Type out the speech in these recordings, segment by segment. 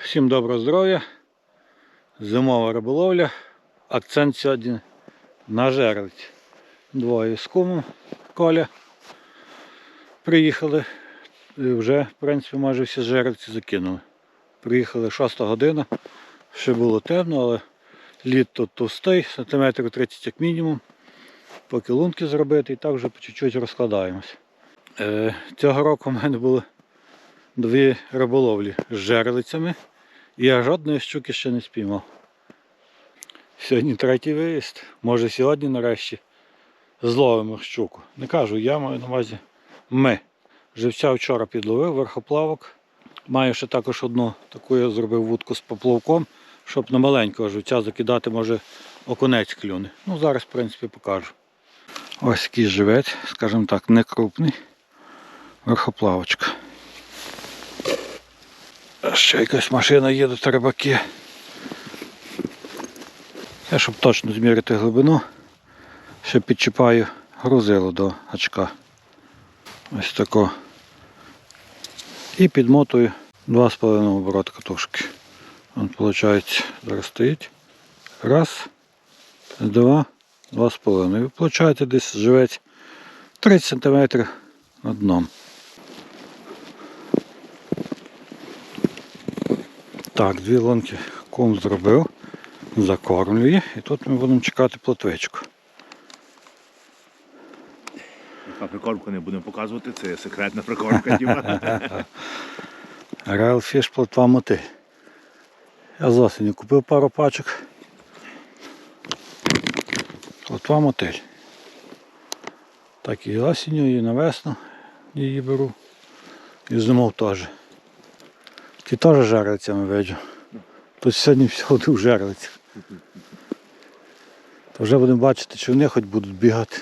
Всім доброго здоров'я. Зимова риболовля. Акцент сьогодні на жерлиці. Двоє з кумом Коля приїхали. І вже, в принципі, майже всі жерлиці закинули. Приїхали 6 година. Ще було темно, але лід тут товстий, сантиметрів 30 як мінімум. Поки лунки зробити і так вже по чуть-чуть розкладаємось. Цього року в мене були дві риболовлі з жерлицями. І я жодної щуки ще не спіймав. Сьогодні третій виїзд. Може сьогодні нарешті зловимо щуку. Не кажу, я маю на увазі ми. Живця вчора підловив, верхоплавок. Маю ще також одну таку, я зробив вудку з поплавком, щоб на маленького живця закидати, може окунець клюне. Ну зараз в принципі покажу. Ось такий живець, скажімо так, не крупний. Верхоплавочка. Ще якась машина їде, рибаки. Я, щоб точно зміряти глибину, ще підчіпаю грузило до гачка. Ось тако. І підмотую 2,5 оборота катушки. Вон, виходить, зараз стоїть. Раз, два, 2,5. І виходить десь живець 30 см над дном. Так, дві лунки кум зробив, закормлює, і тут ми будемо чекати плотвичку. А прикормку не будемо показувати, це секретна прикормка, Діма. Real Fish плотва мотиль. Я з осені купив пару пачок. Плотва мотиль. Так і осінню, і на весну її беру. І зимов теж. Ті теж жерлицями виджу. Тут сьогодні всюди в жерлицях. То вже будемо бачити, чи вони хоч будуть бігати.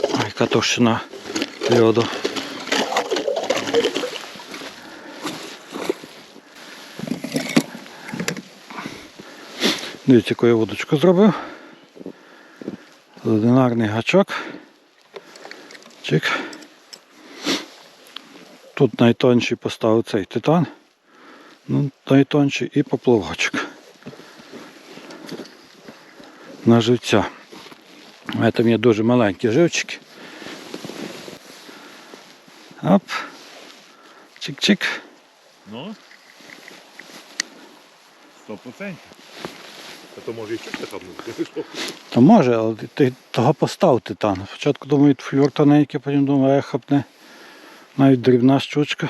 Ой, яка товщина льоду. Дивіться, яку я вудочку зробив. Одинарний гачок. Чик. Тут найтонший поставив цей титан. Ну, найтонший і поплавочок. На живця. Там є дуже маленькі живчики. Оп. Чик-чик. Ну? 100%. А то може і щось така буде. То може, але ти того постав титан. Спочатку думаю, флюр тоненький, потім думаю, хапне. Навіть дрібна щучка.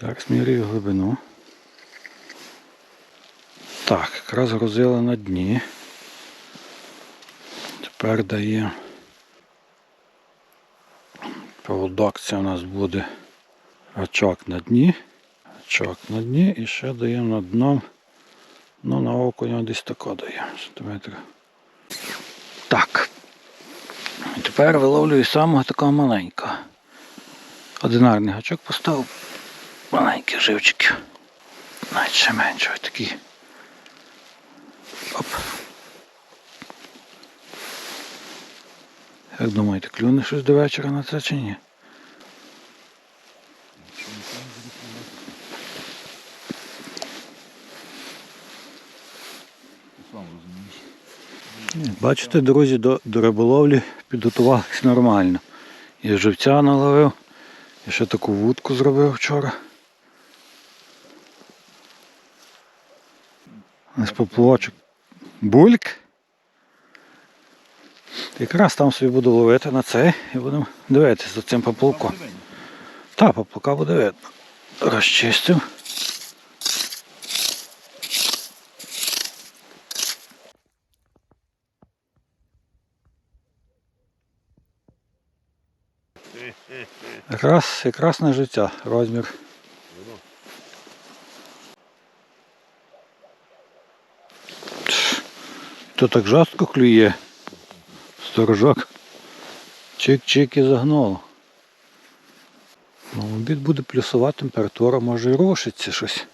Зараз міряю глибину. Так, якраз грузила на дні. Тепер даємо поводок, це у нас буде гачок на дні. Гачок на дні і ще даємо над дном. Ну, на окунь десь тако даємо, сантиметрів. Так. І тепер виловлюю самого такого маленького. Одинарний гачок поставив. Маленькі живчики. Навіть ще менше, ось такі. Оп. Як думаєте, клюне щось до вечора на це чи ні? Бачите, друзі, до риболовлі підготувалися нормально. Я живця наловив, я ще таку вудку зробив вчора. Ось поплавочок. Бульк. Якраз там собі буду ловити на цей і будемо дивитися за цим поплавком. Так, поплавка буде видно. Розчистив. Якраз на життя розмір. То так жорстко клює. Сторожок. Чик-чик і загнуло. Ну, обід буде плюсова температура, може і рушиться щось.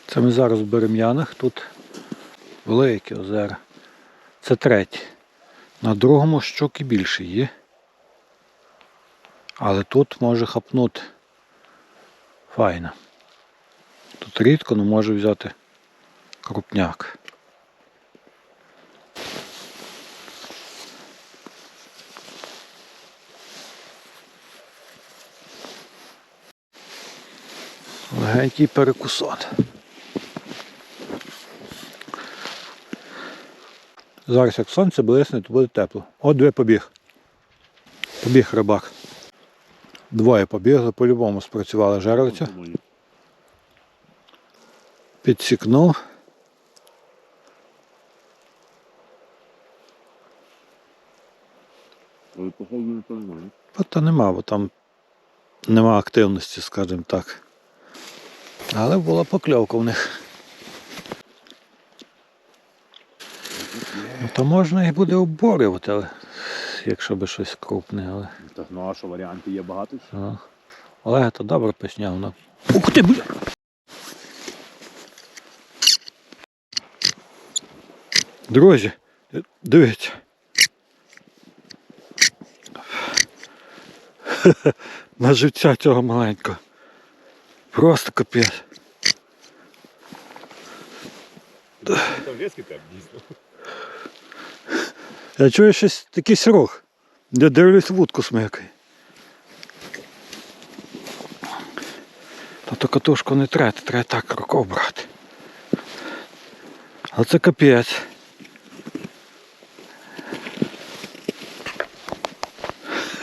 Це ми зараз в Берем'янах, тут великі озера. Це третє. На другому щуки більше є. Але тут може хапнути. Файно. Тут рідко, але може взяти крупняк. Легенький перекусон. Зараз як сонце блисне, то буде тепло. От дві побіг. Побіг рибак. Двоє побігли, по-любому спрацювала жерлиця. Підсікнув. Але походу не немає. Та нема, бо там нема активності, скажімо так. Але була покльовка в них. Ну, то можна і буде оборювати, але якщо би щось крупне, але. Так, ну а що, варіанти є багато? Ну. Олег, то добре пісняв. Ну. Ух ти, бля! Друзі, дивіться. На живця цього маленького. Просто капець. Там різкий темп, дійсно. Я чую щось якийсь рух. Я дивлюсь, вудку смикає. Тобто катушку не треба так рукою брати. А це капець.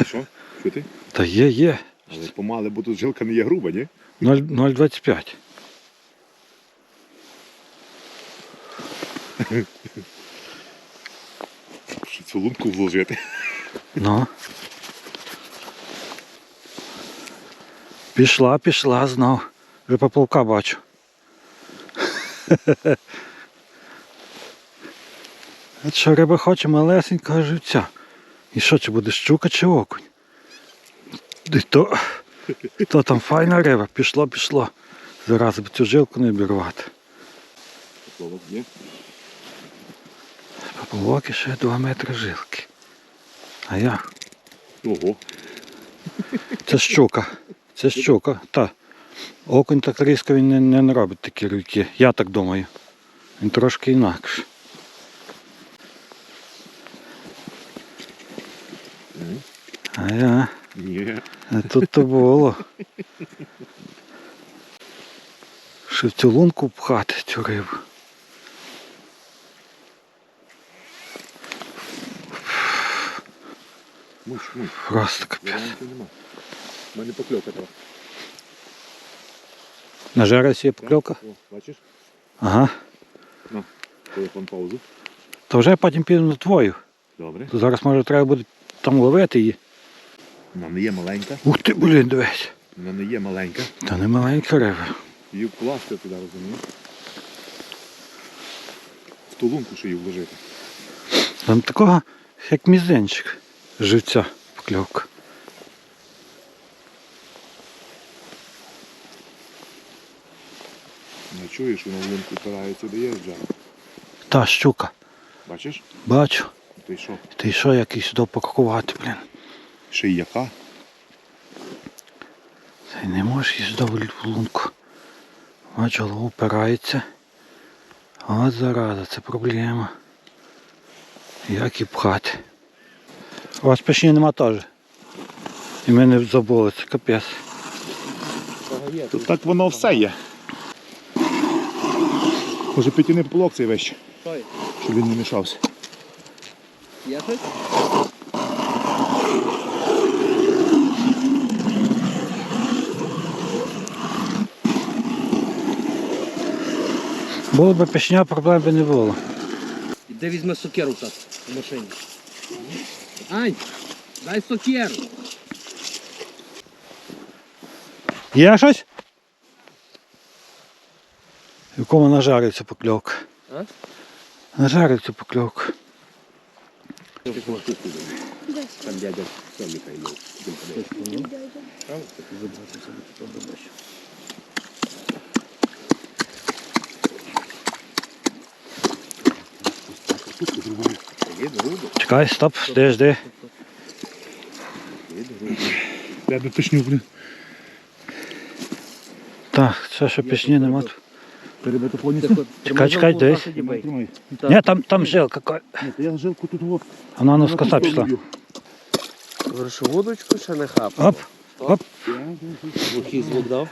Що? Що ти? Та є. Але помали, бо тут жилка не є груба, ні? 0,25. Що цю лунку вложити? Ну. Пішла знов. Вже поплавка бачу. От що риба хоче малесенького живця. І що, чи буде щука, чи окунь? І то там файна риба. Пішло. Зараз би цю жилку не обірвати. Поплавок є? Поплавок і ще 2 метри жилки. А як? Ого. Це щука. Та. Окунь так різко він не робить такі руки. Я так думаю. Він трошки інакше. Ні. А тут то було. Що в цю лунку пхати цю рибу. Муш. Просто капець. Варіантів нема. У мене покльовка треба. На жересі є покльовка? О, бачиш? Ага. На, телефон паузу. То вже потім піду на твою. Добре. То зараз може треба буде там ловити її. Вона не є маленька. Ух ти, блін, дивись. Вона не є маленька. Та не маленька риба. Її вкласти туди, розумієш? В ту лунку ще її вложити. Там такого, як мізинчик. Живця покльовка. Не чуєш, вона в лунку впирається, дає вже. Та щука. Бачиш? Бачу. Ти що? Ти що, який сюди пакувати, блін. Ще й яка? Ти не можеш її сюди в лунку. Бачу, голова впирається. От зараза, це проблема. Як і пхати. У вас пішні нема теж. І ми не забули, це капець. Тут так воно все є. Може підтяни полок цей вещ, щоб він не мішався. Є щось? Було б пішня, проблем би не було. Іди візьми сокиру так в машині. Ань, дай сокиру. Є щось? В якому нажариться покльовка? А? Нажариться покльовка. Там дядя Соміка йде. Чекай, стоп, жди. Я дотишню, блін. Так, це ще пісні нема. Перебито повністю. Чекай, десь. Тримай. Ні, там жилка. Ні, то я жилку тут лоб. Вона на скоса пішла. Говориш, вудочку ще не хапав. Оп, оп. Глухий звук дав.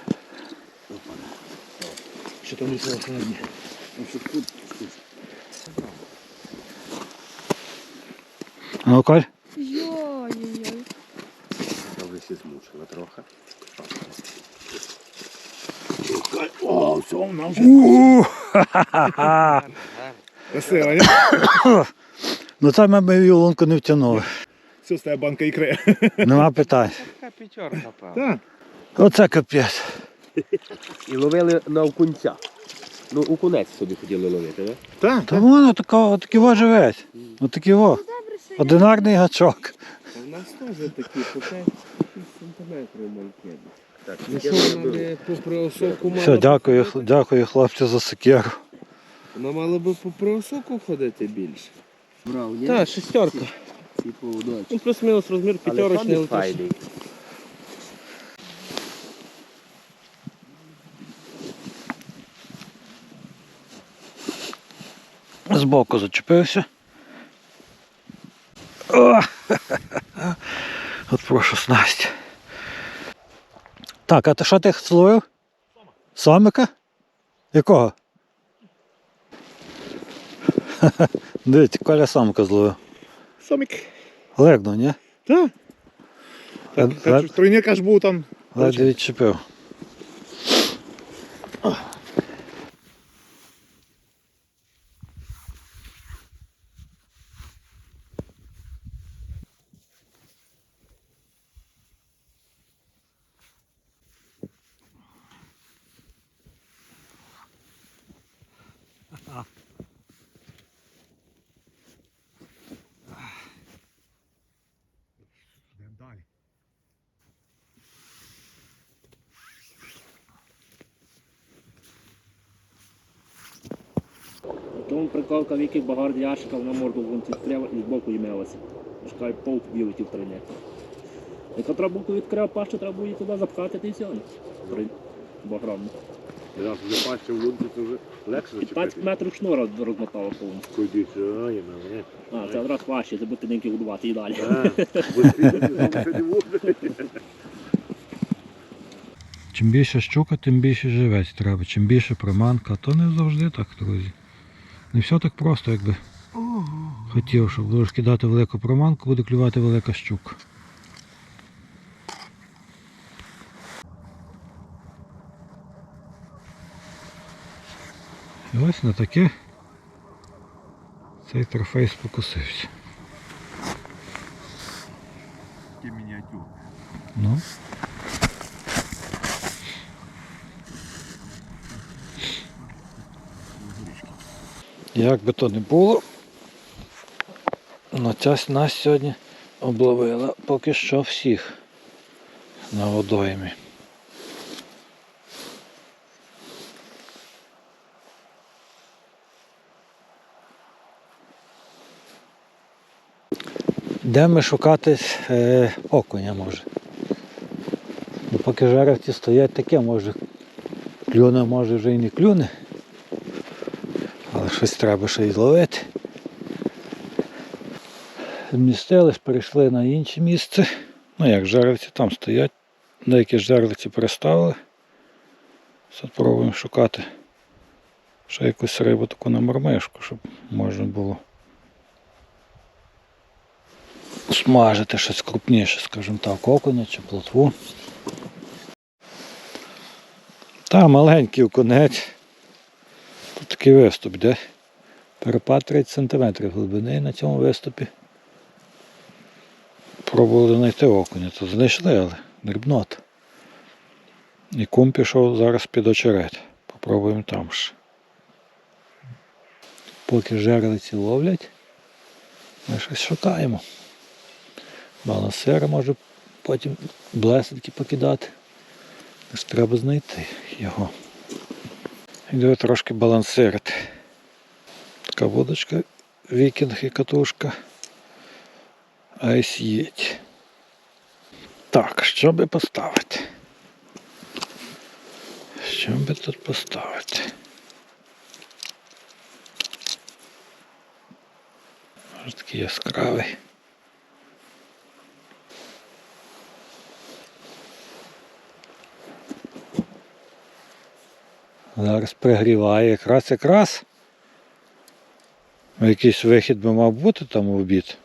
Що там лісило на дні? А ну, Коль. Йой-йой-йой. Добре, всі змучила трохи. О, все, вона вже. Ха-ха-ха. Красиво, ні? Ну це ми її лунку не втягнули. Все, стає банка ікри. Нема питань. Така п'ятерка, певно. Так. Оце капець. І ловили на окунця. Ну, окунець собі хотіли ловити, не? Так, Та воно отакий во живець. Отакий во. Добре, що я Одинарний гачок. У нас теж такі по 5 сантиметрів мальки. Так, ну що вона би попри осоку мала... Все, дякую хлопцю за секеру. Вона мала би попри осоку ходити більше. Брав, ні? Так, шестерка. Ну, плюс-мінус розмір п'ятерочний. Але файний. Збоку зачепився. О! От прошу снасть. Так, а ти що ти зловив? Сомика? Якого? Дивіться, Коля самка зловив. Сомик. Легнув, ні? Так. Так, тройник аж був там. Ледве відчепив. Далі. Тому приколка в яких багато ящиків на морду вон відкрила і збоку їмелася. Шукай полк вілетів трине. Яка треба було відкрив, пащу треба було її туди запхати, та й все. Багромно. Раз вже паща в лунку, це вже легше 15 зачепити. метрів шнура розмотало повністю. Куди це? А, я мене. А, це одразу важче, це будете деньки годувати і далі. Чим більше щука, тим більше живець треба. Чим більше приманка, то не завжди так, друзі. Не все так просто, якби хотів, щоб будеш кидати велику приманку, буде клювати велика щука. І ось на таке цей трофей спокусився. Такі мініатюрні. Ну. Як би то не було, но ця нас сьогодні обловила поки що всіх на водоймі. Де ми шукати окуня може? Ну, поки жерехті стоять таке, може клюне, може вже і не клюне. Але щось треба ще й зловити. Змістились, перейшли на інше місце. Ну як, жерельці там стоять. Деякі жерельці переставили. Спробуємо шукати ще якусь рибу таку на мормишку, щоб можна було смажити щось крупніше, скажімо так, окуня чи плотву. Та маленький окунець. Тут такий виступ, де перепад 30 см глибини на цьому виступі. Пробували знайти окуня, то знайшли, але дрібнота. І кум пішов зараз під очерет. Попробуємо там ж. Поки жерлиці ловлять, ми щось шукаємо. Балансира може потім блесенки покидати. Тож треба знайти його. Йду трошки балансирити. Така водочка, вікінг і катушка. Айс Єть. Так, що би поставити? Що би тут поставити? Ось такий яскравий. Зараз пригріває якраз. Якийсь вихід би мав бути там в обід.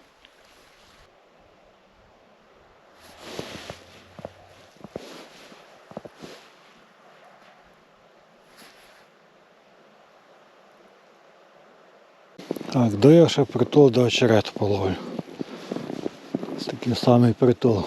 Так, даю ще притул до очерету половлю. Ось такий самий притул.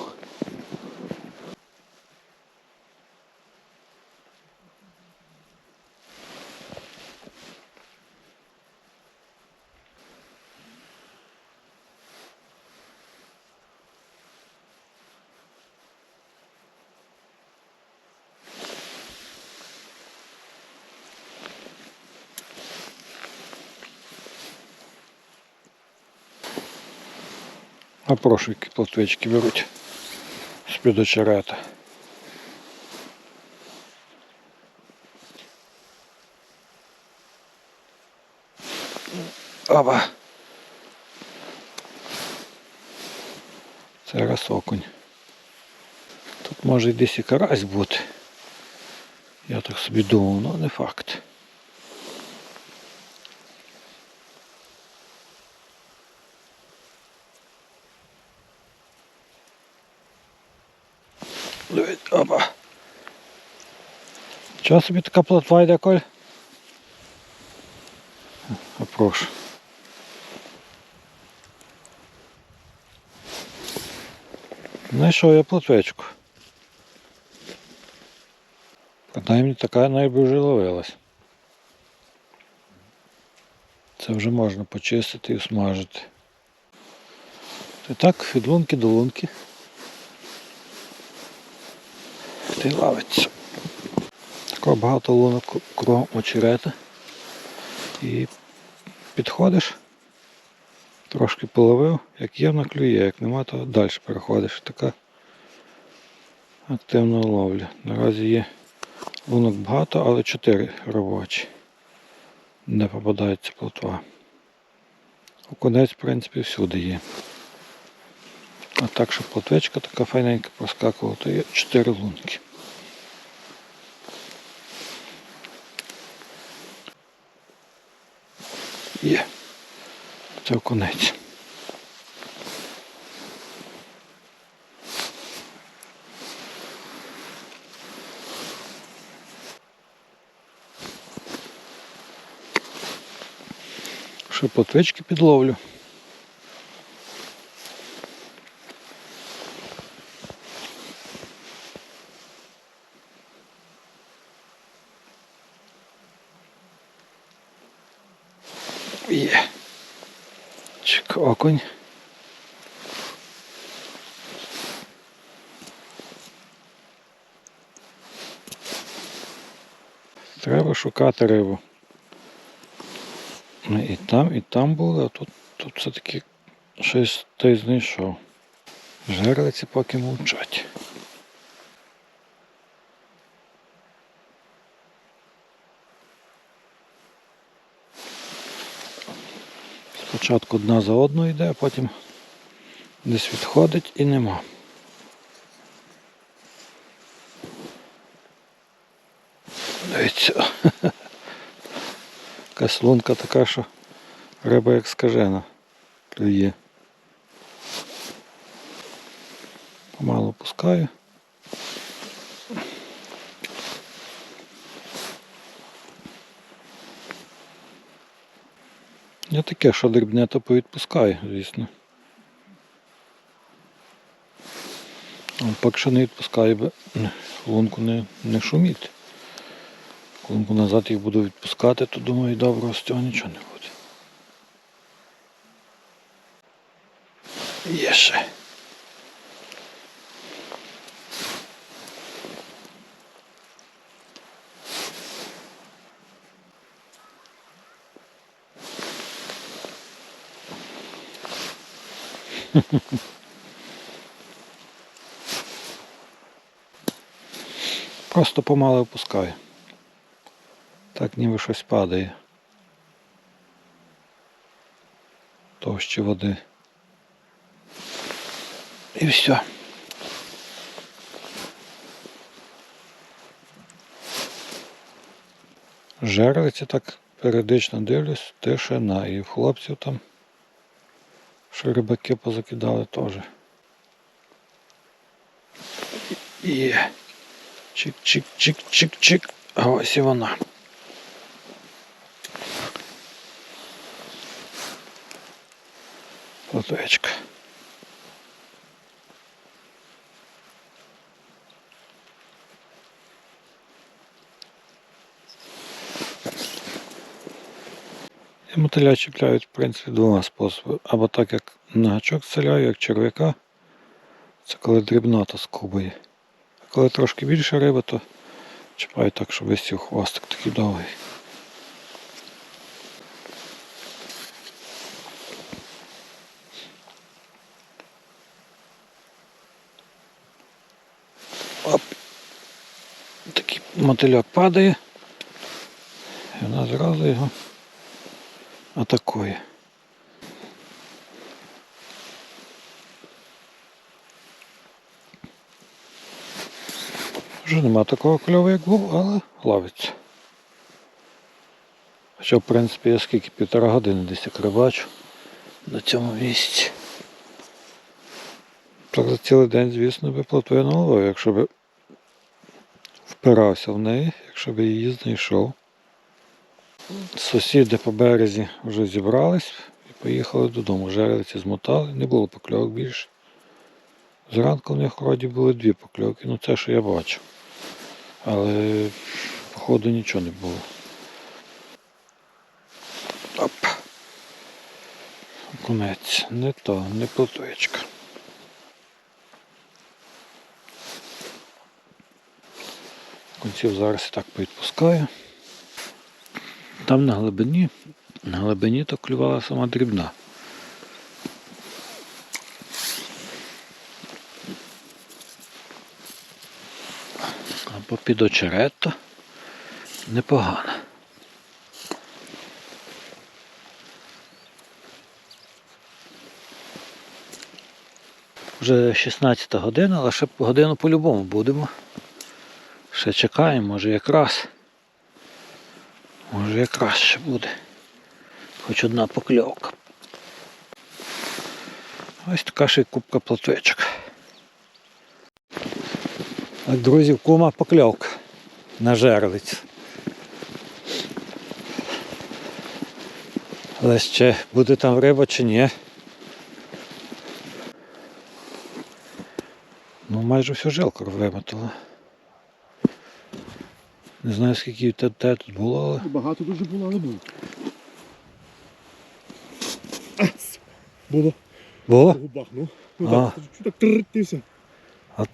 А прошу, які плотвички беруть з-під очерета. Оба. Це раз окунь. Тут може й десь і карась бути. Я так собі думав, але не факт. Опа. Чого собі така плотва йде, Коль? А прошу. Знайшов я плотвичку. Принаймні така найби вже ловилась. Це вже можна почистити і смажити. І так, від лунки до лунки. Та й лавиться. Такого багато лунок кругом очерета. І підходиш, трошки половив, як є, вона клює, як нема, то далі переходиш. Така активна ловля. Наразі є лунок багато, але 4 робочі. Не попадається плотва. Окунець, в принципі, всюди є. А так, щоб плотвичка така файненька проскакувала, то є 4 лунки. Є. Це окунець. Ще плотвички підловлю. Є. Чик, окунь. Треба шукати рибу. І там було, а тут все-таки щось той знайшов. Жерлиці поки мовчать. Спочатку одна за одною йде, а потім десь відходить і нема. Дивіться. Якась лунка така, що риба як скажена клює. Помалу пускаю. Я таке, що дрібне, то повідпускаю, звісно. А поки що не відпускаю, бо лунку не шуміть. Лунку назад їх буду відпускати, то думаю, доброго з цього нічого не буде. Є ще. Просто помало опускаю. Так ніби щось падає. Товще води. І все. Жерлиці так періодично дивлюсь, тишина. І в хлопців там, що рибаки позакидали теж. Є. Чик-чик-чик-чик-чик. А ось і вона. Плотвечка. Я мотиля чіпляють, в принципі, двома способами. Або так, як на гачок ціляю, як черв'яка. Це коли дрібнота скубає. А коли трошки більше риби, то чіпаю так, щоб висів хвостик такий довгий. Оп. Такий мотиляк падає. І вона зразу його атакує. Вже нема такого кльову, як був, але ловиться. Хоча, в принципі, я скільки 1,5 години десь як рибачу на цьому місці. Так за цілий день, звісно, би плотвою наловив, якщо б впирався в неї, якщо б її знайшов. Сусіди по березі вже зібрались і поїхали додому. Жерлиці змотали, не було покльовок більше. Зранку в них вроді були 2 покльовки, ну це що я бачив. Але походу нічого не було. Оп. Окунець. Не то, не плотвичка. Конців зараз і так повідпускаю. Там на глибині то клювала сама дрібна. Або під очерет то непогано. Вже 16 година, але ще годину по-любому будемо. Ще чекаємо, може якраз ще буде. Хоч одна покльовка. Ось така ще й купка плотвичок. Так, друзі, в кума покльовка на жерлицю. Але ще буде там риба чи ні. Ну майже всю жилку вимотало. Не знаю скільки те тут було, але... Багато дуже було, але було. Було. Було? Бахнув. А. Так тррртився. От,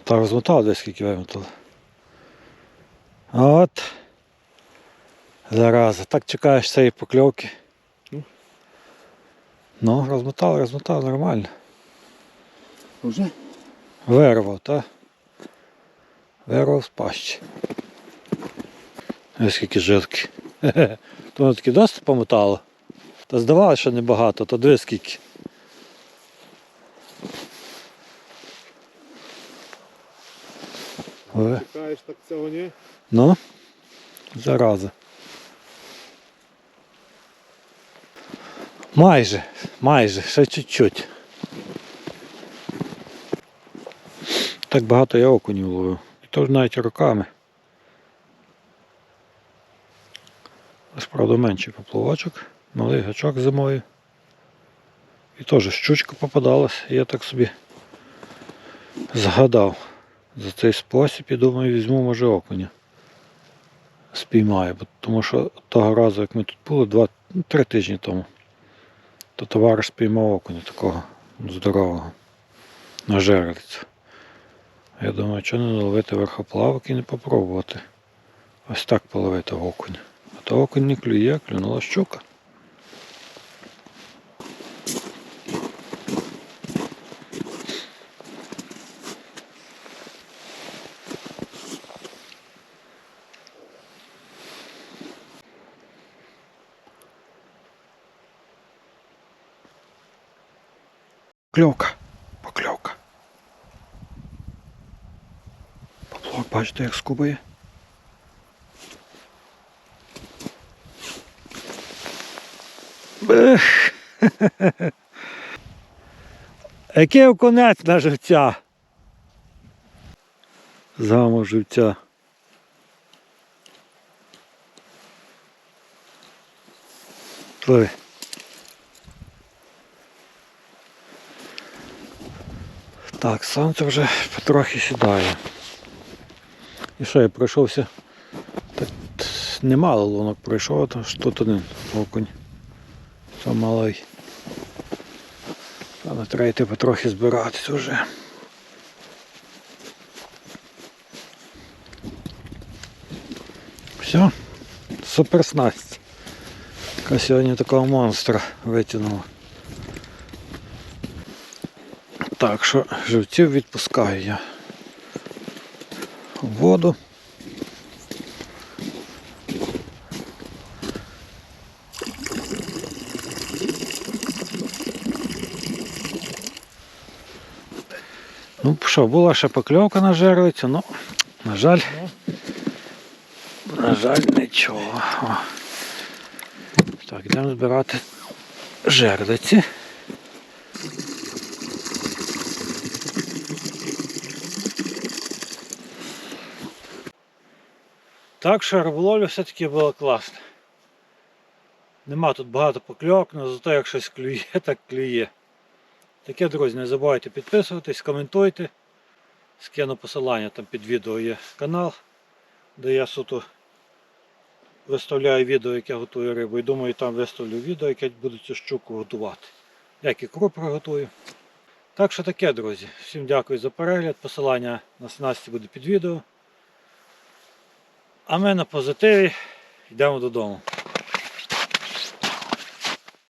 так розмотало десь скільки вимотало. От. Зараза. Так чекаєш цієї покльовки. Ну, розмотав нормально. Вже? Вирвав, так? Вирвав з пащі. Ось скільки жилки. То воно таки досить помотало. Та здавалося, що небагато, то дивись скільки. Чекаєш так цього, ні? Ну, зараза. Майже, ще чуть-чуть. Так багато я окунів ловив. І то ж навіть руками. Ось, правда, менший поплавочок, малий гачок зимою. І теж щучка попадалась, і я так собі згадав за цей спосіб і думаю, візьму, може, окуня. Спіймаю, бо тому що того разу, як ми тут були, 2-3 тижні тому, то товариш спіймав окуня такого здорового на жерлицю. Я думаю, що не наловити верхоплавок і не попробувати ось так половити окуня. А то окунь не клює, клюнула щука. Покльовка. Покльовка. Поплавок, бачите, як скубає. Ех. Який окунець на живця? Замок живця. Пливи. Так, сонце вже потрохи сідає. І що, я пройшовся? Так, немало лунок пройшов, то ж тут один окунь. Це малий. Але треба йти потрохи збиратися вже. Все, супер снасть. Яка сьогодні такого монстра витягнула. Так що живців відпускаю я в воду. Ну що, була ще покльовка на жерлицю, ну, на жаль, нічого. О. Так, йдемо збирати жерлиці. Так що риболовля все-таки була класна. Нема тут багато покльовок, але зато як щось клює, так клює. Таке, друзі, не забувайте підписуватись, коментуйте. Скину посилання, там під відео є канал, де я суто виставляю відео, як я готую рибу. І думаю, там виставлю відео, як я буду цю щуку готувати. Як ікру приготую. Так що таке, друзі. Всім дякую за перегляд. Посилання на снасті буде під відео. А ми на позитиві йдемо додому.